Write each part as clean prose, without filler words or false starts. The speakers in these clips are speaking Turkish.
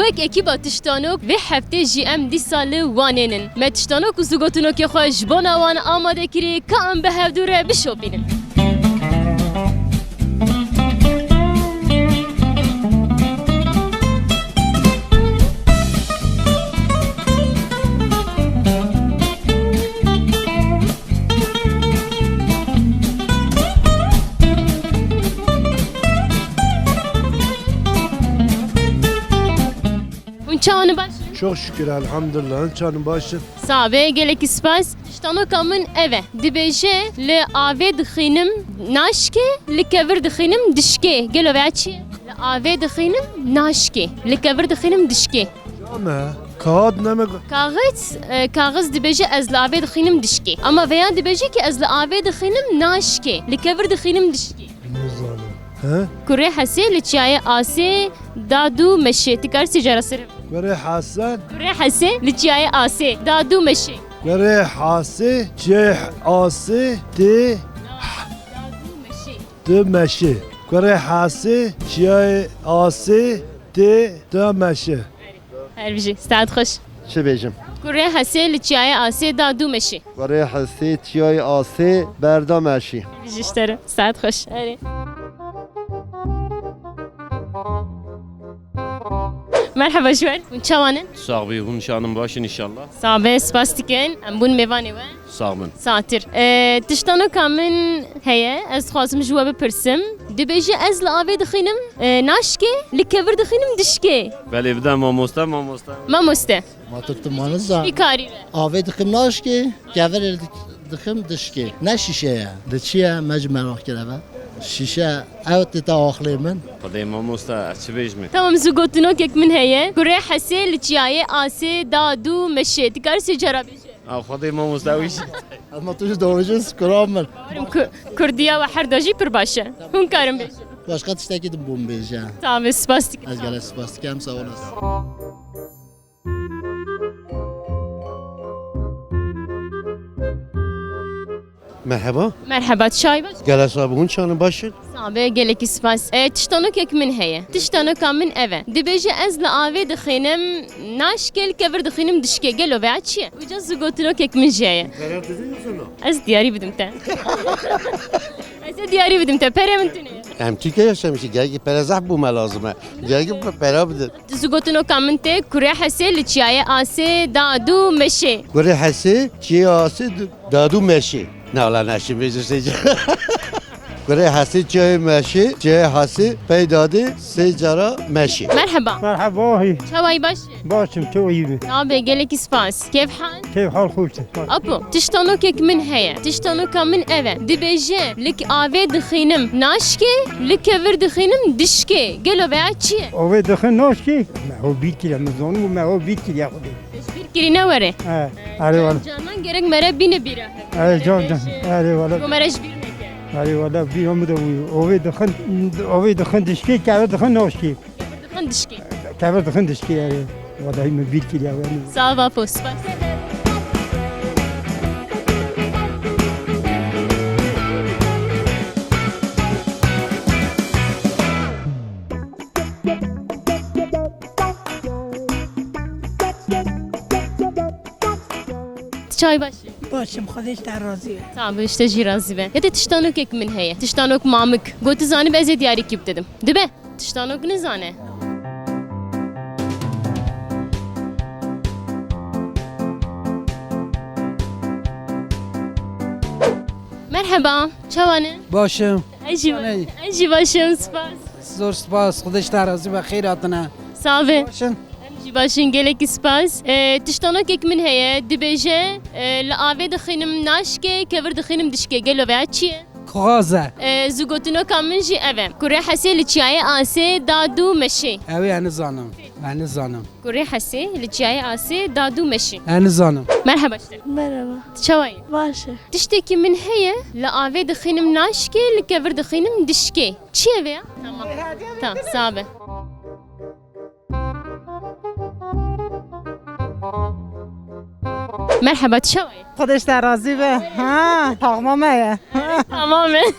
Gevek ekiba tiştanok ve hefte jî em dîsalê wanênin. Me tiştanok û zûgotinokê xwe ji bona wan amade kirî ka em bi hevdû re bişopînin. Çağını baş. Çok şükür elhamdülillah. Canım başım. Sabe gelek spas. Tiştanoka min eve. Dibêje li avê dixînim naşke li kevir dixînim dişke. Gelo ve çi? Li avê dixînim naşke. Li kevir dixînim dişke. Ama kağıt ne mi? Kağız dibêje ez li avê dixînim dişke. Ama veya dibêje ki ez li avê dixînim naşke. Li kevir dixînim dişke. Ne zalim. He? Kurê hesê li çiyayê asê dadu meşe. Tikar sîcara sırım. Göre Hasan. Kurê hesê li çiyayê asê dadu meşe. Göre Hasi. Ceh Asi. De. Dadu meşe. De meşe. Göre Hasi. Ceh Asi. De meşe. Her bir şey. Saat hoş. چه بیجم؟ Kurê hesê li çiyayê asê dadu meşe. برای حسی چیای آسه بردام اشی Bijiştere. Saat hoş. Hadi. Merhaba şwer. Bun çavanın. Sağ bey, hun şanım başın inşallah. Sabe spastiken. Em bun mevane ve. Sağ mın. Satir. Tiştano kamin heye. Ez xwazim ji we bipirsim. Dibêje ez li avê dixînim naşke li kevir dixînim dişke. Veli bide mamosta. Mamoste. Matırtımanıza Bir karî. avê dikim naşkê kever dikim dişkê ne şişeye li çi ye me ji merak kireve şişe ew tê te axlê min Xdey mamosta, çi bejmi? Tamam zûgotinokek min heye. Kurê hesê li çiyayê asê dadu meşe. Tikar sê cara bêje. Xdey mamosta wî. ama tu ji dawêjin skram min Kurdiya ve her dajî pir baş e. Hûn karin bêje. başka tiştekî dim bûm bêje Tamam spastik. ez gelek spas dikim sağ olasın. مرحبا Merhaba çay baş. گله صاحب هون شانم باشین Sabe gelek spas. Tiştanokek min heye. Tiştanoka min eve. Dibêje ez li avê dixînim naşkel kevir dixînim dişke. Gelo ve çi ye? Uca zûgotinokek min jeye. Ez diyarî bidim te. Ez diyarî bidim te. Pere min tune. هم تیکه yaşamışı gel ki perezah bu lazım gel ki pera bidir Zûgotinoka min te kurê hesê li çiyayê asê dadu meşe. گره حسی چی آسه دادو مشی نه ولی نشی بیجه گره حسی چی مشی چی حسی پیدادی سیجارا مشی Merhaba. مرحبا Çavay baş. باشم تو عيبي Sabe gelek spas. Keyf hal? كيف حال خوتك؟ Apo, tiştanokek min heye. Tiştanoka min eve. Dibêje lik avê dixînim naşke, lik kevir dixînim dişke. Gelo veya çi ye? اوه دخل ناشكي ما هو بيتي لما زونو ما هو بيتي يا خدي Bir kirine were. اه علي والله Canan gerek mere bine bira. علي جوردن علي Bu والله merej bir neke. علي والله بيهم دوي اوه دخل دشكي كيف دخل ناشكي Dixin dişke. كيف دخل دشكي علي والله ما بيتي يا ولد Sağ ol Apo, spas. Çay baş. باشم خودش در راضیه Tamam işte jirazi be. Ya da tiştanok ek min heye. Tiştanok mamık. Goti zani beze diyarı kip dedim. Değil mi? Tiştanok ne zane? Merhaba. Çavane. باشم Ayşi başım spas. زور سپاس خودش در راضی و خیر هاتنه Save. باشن Ayşi başın gelek spas. Tiştanok ek min heye. Dibêje li avê dixînim naşke, kevir dixînim dişke. Gelo veya çi ye? کغازه Zûgotinoka min jî ev e. Kurê hesê li çiyayê asê dadu meşe. اوی هنه زانم هنه زانم Kurê hesê li çiyayê asê dadu meşe. هنه زانم Merhaba işte. مرحبا Çavayê. باشه Tiştekî min heye. Li avê dixînim naşke, li kevir dixînim dişke. Çi ev e ya? Tamam. Tamam, sağ be. Merhaba çavayê. خودش در راضی به ها تمامه Tamamen.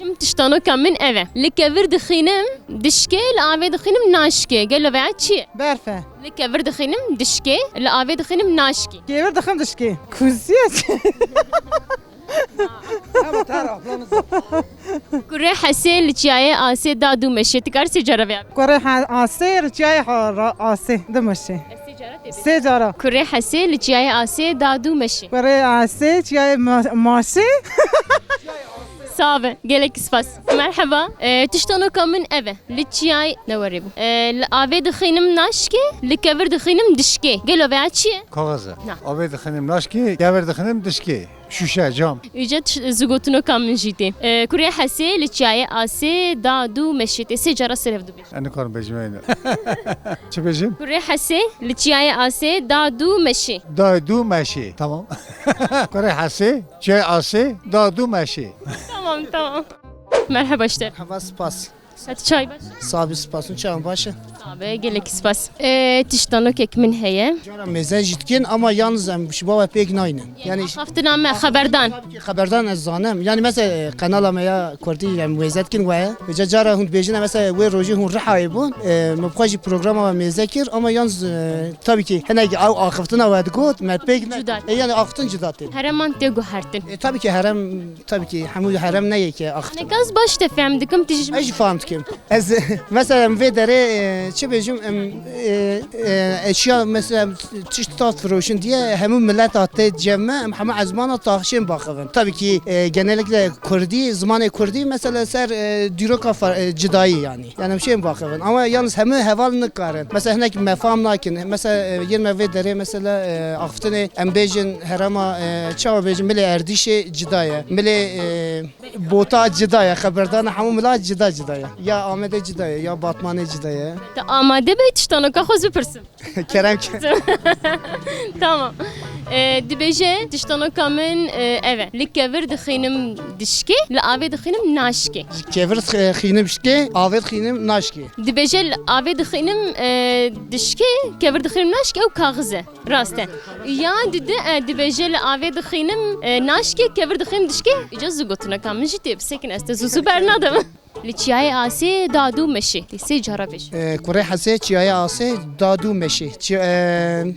شم تشتانو كم من أبا لكبر دخينم دشكي لآبي دخينم ناشكي قال له بعد شيء برفه لكبر دخينم دشكي لآبي دخينم ناشكي گیور دخم دشکی کوزیت كوري حسين لتشاي آسي دادو مشي تكار سيجارة بيا کره آسه رجای آسه دمشه سه جارا كوري حسين لتشاي آسي دادو مشي کره آسه رجای ماشه صعبة قالك سباس مرحبا تشتانو كم من أبا لتشاي نوريبو لآبي دخينم ناشكي لكبر دخينم دشكي قالوا بعد شيء کاغذه نه. آبی دخنیم ناشکی گور دخنیم دشکی شوشه جام يوجد زوجتنا كم من جيتي كوري حسين لتشاي آسي دادو مشي سيجارة سرف دو بيش اینو کارم بجمعینه چه بجیم؟ كوري حسين لتشاي آسي دادو مشي دادو مشی تمام کره حسی چای آسی دادو مشی تمام مرحبا اشتر Hava spas. هتشاي باش Sabi spasın çağın başı. صعبة قالك سباس تشتانو كيك من هي Cara meze jitkin ama yalnız şu baba pek naynen. Yani خفتنا ما خبردان haberdan ez zanem. Yani mesela kanala meya kurdi yani mezetkin ve ve cara hund bejine mesela ve roji hun rahay bun. Mabqaji programa ve mezekir ama yalnız tabii ki heneki av akıftına ve got met pek Cüdat. yani aktın cüdat. هرمان تيجو هرتن Tabii ki hamud harem ne ki aktın. أنا كاز باش تفهم دكم تجي ايش فهمت كم از مثلا في داري چه بجم اشياء مثلا تشتات فروشن diye همون millet hatta cemme hem azmana tahşin bakın. Tabii ki genellikle Kurdi, zamanı Kurdi mesela ser diroka cidayı yani. Yani bir şey bakın ama yalnız hem hevalını karın. Mesela henek mefham lakin mesela 20 ve dere mesela aftını embejin herama çava bejin mele erdişe cidaya. Mele bota cidaya haberdana hamum la cidaya. Ya Ahmet'e cidaya ya Batman'e cidaya. آماده بيت تشتانو كاخوز بپرسم Kerem تمام دبيجي تشتانو كامن evet لكبر دخينم دشكي لآبي دخينم ناشكي Kevir xinim şke, avet xinim naşke. دبيجي لآبي دخينم دشكي كبر دخينم ناشكي أو كاغزة راسته يا دبيجي لآبي دخينم ناشكي كبر دخينم دشكي إجاز زوجتنا كامن جيتي بسكن استزوزو برنادم لچای آسی دادو مشی سی جربش Kure hase çiyaya ase dadu meşe.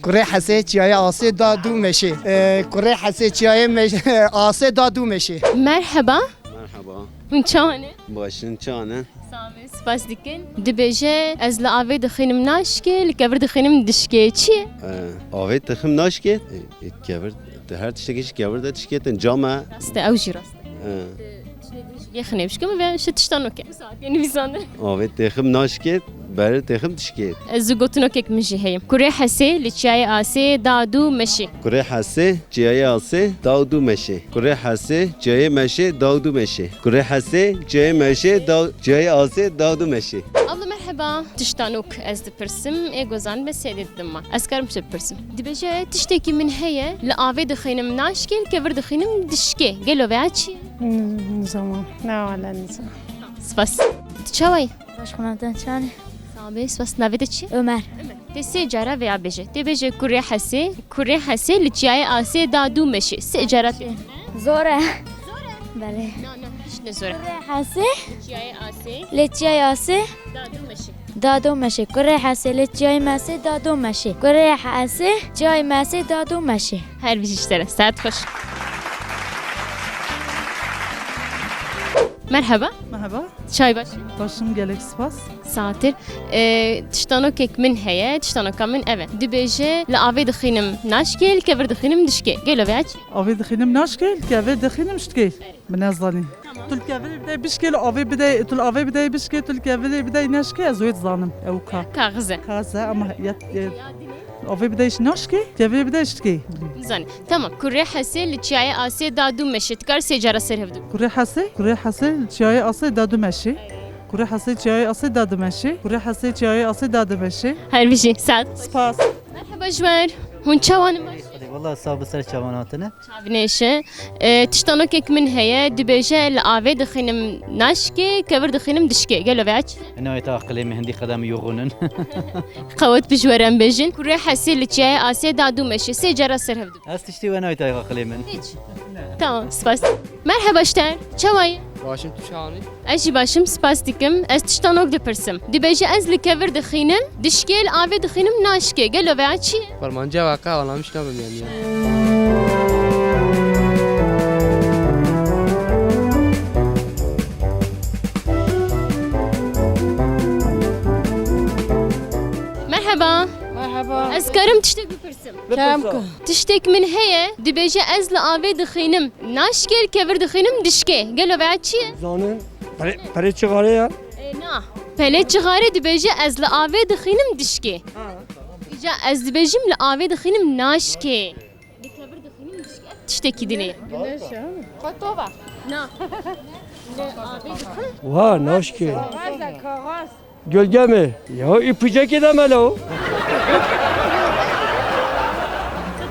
Kure hase çiyaya ase dadu meşe. Kure hase çiyaya ase dadu meşe. مرحبا مرحبا من چانه باشن چانه سامي سپاس دیکن دبیجه از لعاوی دخینم ناشکه لکبر دخینم دشکه چیه؟ آوید تخم ناشکت گور هر تشتکیش گور ده تشکتن جامعه راسته او جی راسته یخنیبش کم و شتشتانو که یعنی بیزانه آوید تخم ناشکت برای تخم تشکت زوگوتنو که مجی هیم کره حسی لچای آسی دادو مشی کره حسه جای آسه داودو مشه کره حسه جای مشه داودو مشه کره حسه جای مشه جای آسه داودو مشه الله مرحبا تشتانوك از دبرسم ايغوزان بس يددم اسكرم شبرسم دبجه تشتكي من هي لآوي دخينم ناشكي كبر دخينم دشكي قالوا بعدشي نظام نه ولا نظام سباس تشاوي باش خونتن چانه صابي سباس نافيت تشي Ömer تسي جارا ويا بيجي تبجه كوري حسي لجاي آسي دادو مشي سي جارا زوره بله لا هيش نزور حسه جاي آسي لچای آسه دادو مشي دادو مشه کره حسه لچای مسه دادو مشه کره حسه جای مسه دادو مشه هر بيجي اشترى ساعات خوش مرحبا مرحبا شاي باش باشم گلک سپاس ساتر تشتانو كيك من هي تشتانو كمن evet دبيجه لآوي دخينم ناشكيل كبر دخينم دشكي قالوا بعد آوی دخینم ناشکل گاوی دخینم شتکل من نزدانی تل گاوی بدای بشکل آوی بدای بشکل تل گاوی بدای ناشکل از وید زانم او کا كاغزه کازه اما آوی بدایش ناشکل گاوی بدایش شتکل زين تمام كوري حسي لتشاي آسي دادو مشت كار سيجارة سرهفدو کره حسه چای آسه دادو مشی کره حسه چای آسه دادو مشی کره حسه چای آسه دادو مشی هر بيجي سعد سپاس مرحبا جوار هون شوان والله صاب سر شواناتنا شابنيشه تشتانو كيك من هي دبيجه لآوي دخينم ناشكي كبر دخينم دشكي قالوا بعد انه يتاقلي مهندي قدام يغونن قوت بجوارن بيجن كوري حسي لتشاي آسي دادو مشي سيجارة سرهفدو استشتي وانا يتاقلي من تمام سباس مرحبا اشتر شواي باشم تو شانی اجی باشم سپاس دیکم از تشتانوک دپرسم دبیجه از لکور دخینم دشکیل آوه دخینم ناشکه گلو و چیه؟ فرمانجا واقع ولا مش نبم يعني مرحبا مرحبا أذكرم تشتك ببرسم كامكو تشتك من هي دبيجة أزل آوي دخينم ناشكل كبر دخينم دشكي قالوا بعد شي؟ زانن برای چه قاره یا؟ نا بله چغاري دبيجة أزل آوي دخينم دشكي إجا أز دبيجم لآوي دخينم ناشكي كبر دخينم دشكي تشتكي دنيا خطوبة نا لآوي دخينم واه ناشکی گلگمه یا ای پیچه که دملو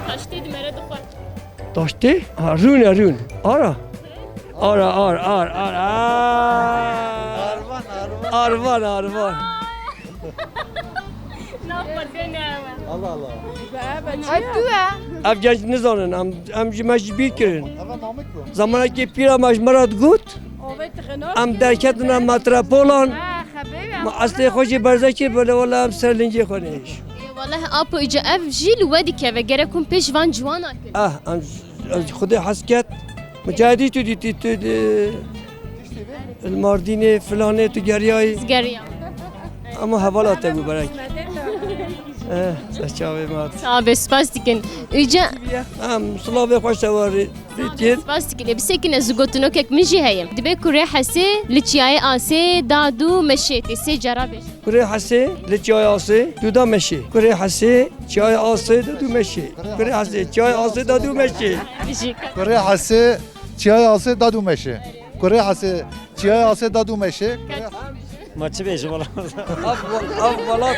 تشتي دمرة دخول داشتی؟ رون آره آروان Allah Allah. اف جنج نزانن ام جمعش بیر کرن زمانه که پیرا مجمرات گوت ام درکتنا مترپولان ما اصلی خوشی برزه که بله والا ام سرلنجی خونهش والله أبو إجا أف جيل ودي كذا جركم بيش فان جوانا كده ام خودی حسکت مجاهدی تو دی الماردین فلانه تو گریای زجريا اما حوالاته بو برک سچاوی مات صعب سباستيكن إجا ام صلاه خوش تواری دیتید سباستيكن بسكن زوجتنا كك من جهة دبي كوري حسي لتشاي آسي دادو مشيتي سي جرابش کره حسی لچای آسه دودا مشی کره حسی چای آسه دادو مشی کره حسی چای آسه دادو مشی کره حسی چای آسه دادو میشه کره حسی چای آسه دادو میشه ما چه بیشم والا اولات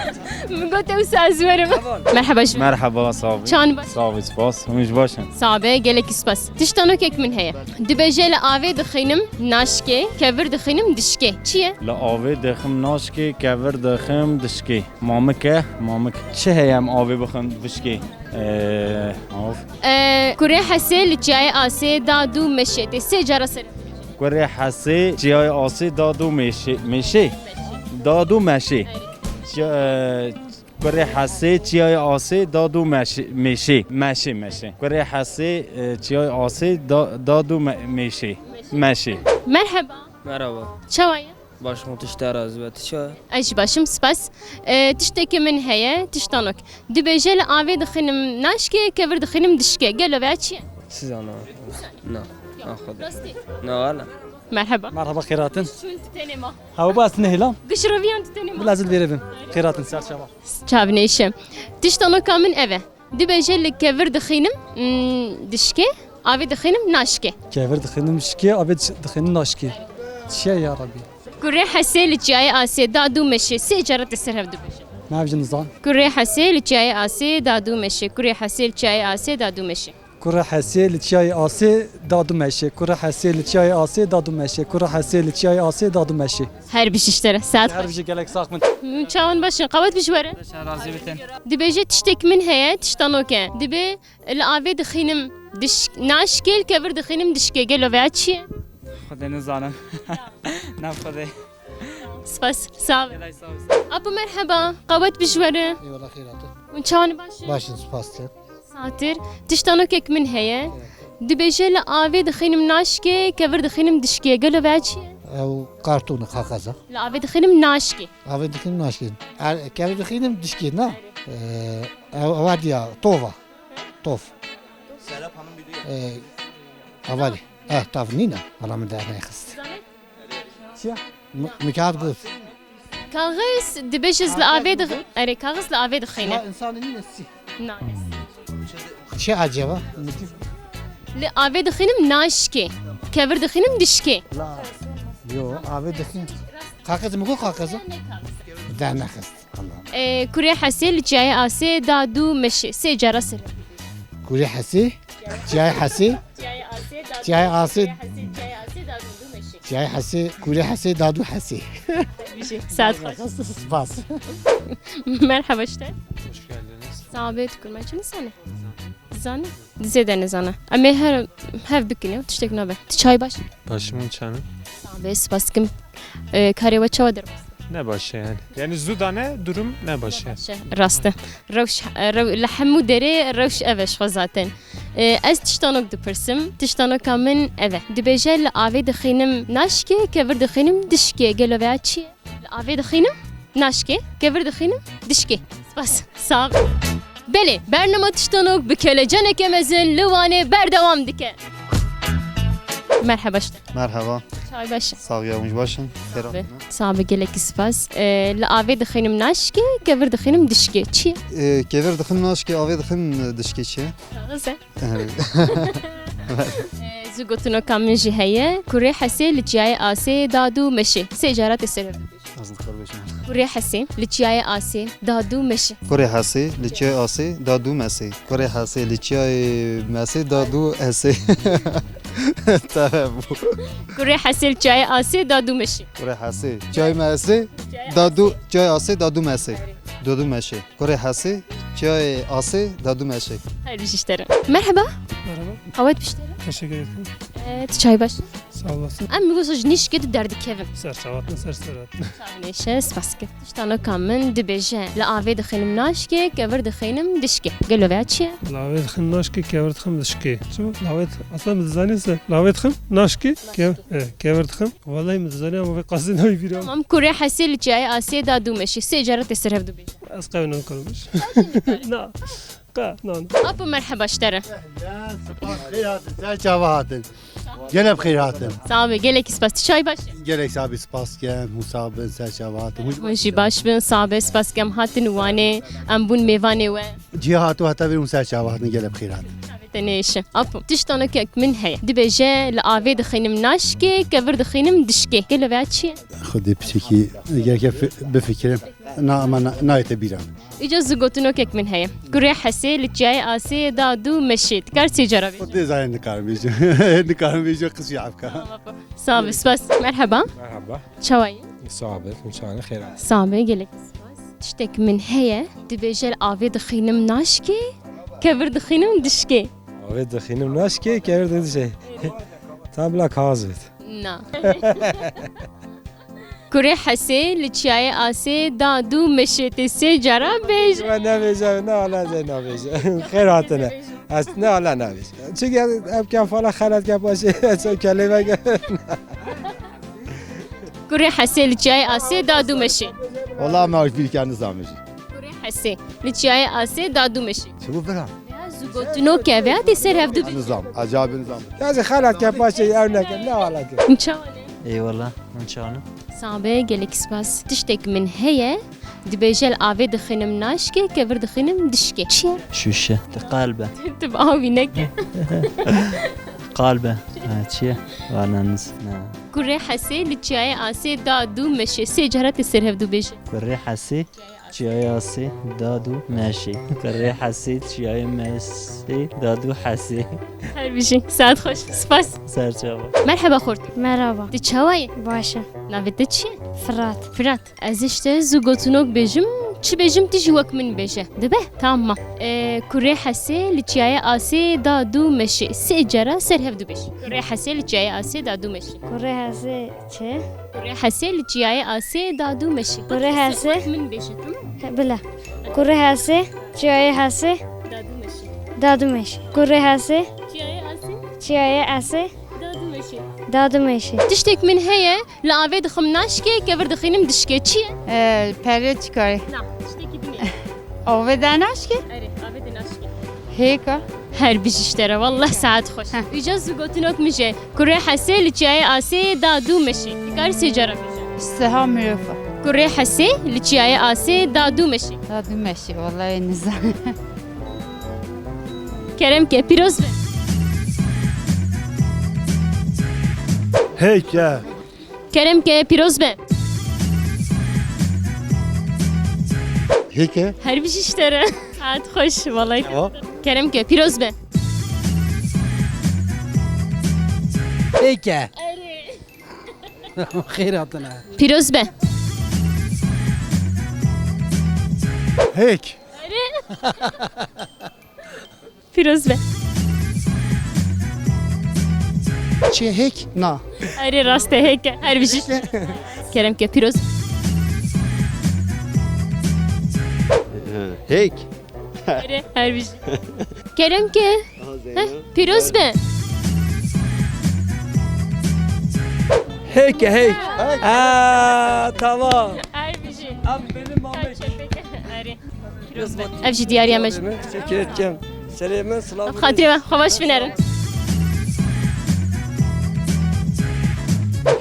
قلت أستاذ ورم مرحبا شو مرحبا صاحبي شان باش صاحبي سپاس همش باشن صعبة جالك سباس تشتانو كك من هي دبجة لآوي دخينم ناشكي كبر دخينم دشكي چيه؟ لا آوی دخم ناشکی کور دخم دشکی مامکه چه هیم آوی بخم دشکی آف كوري حسي لتشاي آسي دادو مشيتي سي جراسر کره حسی جای آسی دادو میشه دادو میشه کره حسی جای آسی دادو میشه کره حسی جای آسی دادو میشه مرحبا مرحبا شوايا باشم تو شتراز و تشا ايش باشم سباس تشتكي من هي تشتانوك دبجة لآوي دخينم ناشكي كبر دخينم دشكي قالوا بعد شي سيزانا نا اخذ راستي نا ولا مرحبا مرحبا خيراتن شو انت تاني ما هوا باس نهلا قشرة في انت تاني ما بلازل بيربن خيراتن سار شباب شابنيشم تشتانوك من ايفا دبجة لكبر دخينم دشكي آوي دخينم ناشكي كيفر دخلنا شكي ابد دخلنا ناشكي شيء يا ربي كوري حسي لتشاي آسي دادو مشي سي جرت السرهف دبجة ما بجي نظام كوري حسي لتشاي آسي دادو مشي كوري حسي لتشاي آسي دادو مشي كره حسي لتشاي آسي دادو ماشي كره حسي لتشاي آسي دادو ماشي كره حسي لتشاي آسي دادو ماشي هر بيش اشترى ساعات هر بيجي قالك ساق من شاون باشن قوات بشوره راضي بتن دبيجي تشتك من هي تشتانوكا دبي الآوي دخينم دش ناشكيل كبر دخينم دشكي قالوا بعد شي خدي نزانم نعم خدي سباس صعب أبو مرحبا قوات بشوره eyvallah خیراته ونشاون باشن باشین سپاس ساتر تشتانوكك من هي دبيجي الآوي دخينم ناشكي كبر دخينم دشكي قالوا بعد شي او کارتون خاخزا الآوي دخينم ناشكي اوی دخین ناشکین کاری دخینم دشکی نه اوادیا توفا توف اولی تاف نینا رام در نخست مكاد قوت كاغس دبيجز الآوي أري كاغس الآوي دخينم انسان نين السي نايس شي عجبه الآوي دخينم ناشكي كبر دخينم دشكي لا يو اوی دخین خاخز مگو خاخزا در نخست الله كوري حسي لجاي آسي دادو مشي سي جراسر کوری حسی جای حسی جای آسي جای حسی کوری حسی دادو حسی سعد باس مرحبا اشتر hoş geldiniz صعبتكم ما شنو سنة زانة زيد أنا زانة أمي هر بكني وتشتك نابه تشاي باش başımın çanı Abi spaskim kare ve çavadır. Ne başı yani. Yani zudane durum ne başı. Rastı. Revş lahmu deri revş eveş zaten. Ez tiştanok dipirsim. Tiştanok min eve. Dibêje li avê dixînim naşke kevir dixînim dişke. Gelo veya çi? Li avê dixînim naşke kevir dixînim dişke. Spas. Sağ. Beli bernama tiştanok bikele canek emezin livane berdevam dike. Merhaba işte. Merhaba. Çay başı. Sağ olun, başın. Sağ gelek spas. Li avê dixînim naşke kevir dixînim dişke. Çi? Kevir dixin naşke, avê dixin dişke çi? Güzel. Zugotino kamin jî heye. Kurê hesê li çiyayê asê dadu meşe. Sê carat ê serê. Kurê hesê li çiyayê asê dadu meşe. Kurê hesê li çiyayê asê dadu mesê. Kurê hesê li çiyayê mesê dadu esê. Tamam bu. Kurê hesê li çiyayê asê dadu meşe. Kurê hesê çiyayê mesê dadu çiyayê asê dadu mesê. Dadu meşe. Kurê hesê çiyayê asê dadu meşe. Hayır işlere. Merhaba. Merhaba. Havat piştere. Teşekkür ederim. Evet çay baş. Sağ olasın. Em migosaj nişke derdi kevin. Serçavatın serserat. Neşe spaske. Tiştana kamin dibêje. Li avê dixînim naşke kevir dixînim dişke. Gelo veya çi? Lavê dixin naşke kevir dixin dişke. Ço lavê aslan dizanîse lavê dixin naşke kevir dixin. Vallahi dizanî ama qasdî navî bîram. Tamam kurê hesê li çiyayê asê dadu meşe. Sê carat ê serê dibêje. Ez qevnan kurmuş. Na. Apo merhaba işlere. Serçavatın. Gene bxîr hatin. Sağ ol gelek spas. Çay baş. Gelek sabî spasken, musabın serçavatın. Hûn jî baş bin sabe spas kem hatin wane em bûn mêvanê we. Cihatu heta bir serçavatın gele bxîr hatin. Tenêşe. Apo tiştanekek min heye. Dibêje li avê dixînim naşke kevir dixînim dişke. Gelo veya çi? Xudê piçekî gerek bifikirim. Na ama nayete bîran. İca zgotinokek min heye. Kurê hesê li çiyayê asê dadu meşe. Dikar sê cara bêje. Xudê zanî nikarim bêjim. Nikarim bêjim qis yavka. Sağ ol spas. Merhaba. Merhaba. Çawayê. Sabit, inşallah xeyr. Sabe gelek spas. Tiştek min heye. Dibêje li avê dixînim naşke kevir dixînim dişke. Avê dixînim naşke kevir dişke. Tabla kazit. Na. Kurê hesê li çiyayê asê dadu meşe. Te sê cara bêje. Ne bêje, ne ala ne bêje. Xeyr hatine. Ez ne ala ne bêje. Çünkü ev kefala xelat ke başı. Kelime Kurê hesê li çiyayê asê dadu meşe. Vallahi me bir kendi zamış. Kurê hesê li çiyayê asê dadu meşe. Çabuk bırak. Zugotino keve te ser hevdu bêje. Nizam, acayip nizam. Yani xelat ke başı ev ne ala ke. Çawayê. Eyvallah. İnşallah. Sabe gelek spas. Tiştek min heye. Dibêje li avê dixînim naşke kevir dixînim dişke. Çi? Şuşe. Qalbe. Tu avî neke. Qalbe. Çiye? Vananız. Kurê hesê li çiyayê asê dadu meşe. Sê cara te ser hevdu bêje. Kurê hesê çiyayê asê dadu meşe. Kurê hesê çiyayê mesê dadu hesê. Her bir şey. Saat hoş. Spas. Serçava. Merhaba Xort. Merhaba. Di çawayê? Başa. Navê te çi? Fırat. Fırat. Ez işte zûgotinok bêjim. Çi bêjim tu jî wek min bêje. Dibe? Tamam. Kurê hesê li çiyayê asê dadu meşe. Sê cara ser hevdu bêje. Kurê hesê li çiyayê asê dadu meşe. Kurê hesê çi? Kurê hesê li çiyayê asê dadu meşe. Kurê hesê? Min bêje tamam. Bile. Kurê hesê çiyayê hesê Dadu meşe. dadu meşe. Kurê hesê Çiyayê asê çiyayê asê dadu meşe. dadu meşe. Tiştek min heye li avê dixim naşke kevir dixînim dişke. Çi? Pere çıkarı. Na. Tiştekî dinê. Avê de naşke? Ere avê de naşke. Hêka. Her bir işlere vallahi saat hoş. İca zûgotinok mişe. Kurê hesê li çiyayê asê dadu meşe. Dikar sê cara bêje. İstiha mirofa. Kurê hesê li çiyayê asê dadu meşe. Dadu meşe. Vallahi nizam. Kerem ke piroz be. Heyke. Kerem ke piroz be. Heke. Her bir işlere. Saat hoş vallahi. Kerem ke piroz be. Heyke. Xeyr hatine. Piroz be. Hek. Piroz be. چی هیک نه اری راسته هیک هر بیشی کرم که پیروز هيك اری هر بیشی کرم که پیروز به هيك هيك تمام هر بیشی ام benim Ahmet اری پیروز به افشی دیاری مش teşekkür edeceğim selamın selam خاطری من خوش بنرم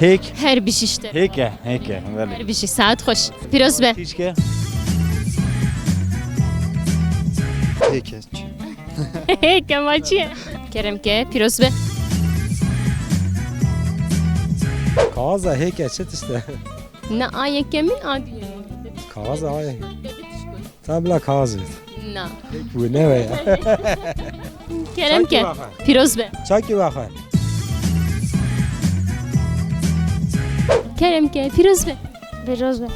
هيك هر بیشی اشتر هيك هيك هر بله بیشی ساعت خوش پیروز به تیشکه هيك هیک ما چیه کرم که پیروز به Kağıza heyk eşit işte. نه آیه کمین آدی Kağıza ay. Tabla kağızı. نه Bu ne be ya? کرم که پیروز به Çaki bakar. کرم که پیروز به پیروز به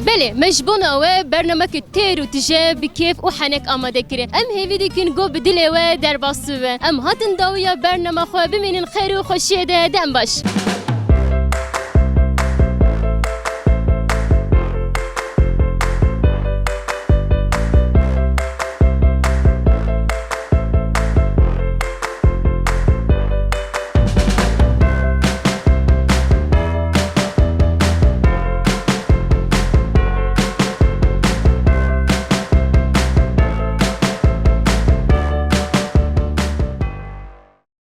بله مجبون او برنامه که تیر و تجه بکیف و حنک آماده کره ام هیوی دیکن گو بدل و در باسو ام هاتن داویا برنامه خواه بمینین خیر و خوشیه ده دم باش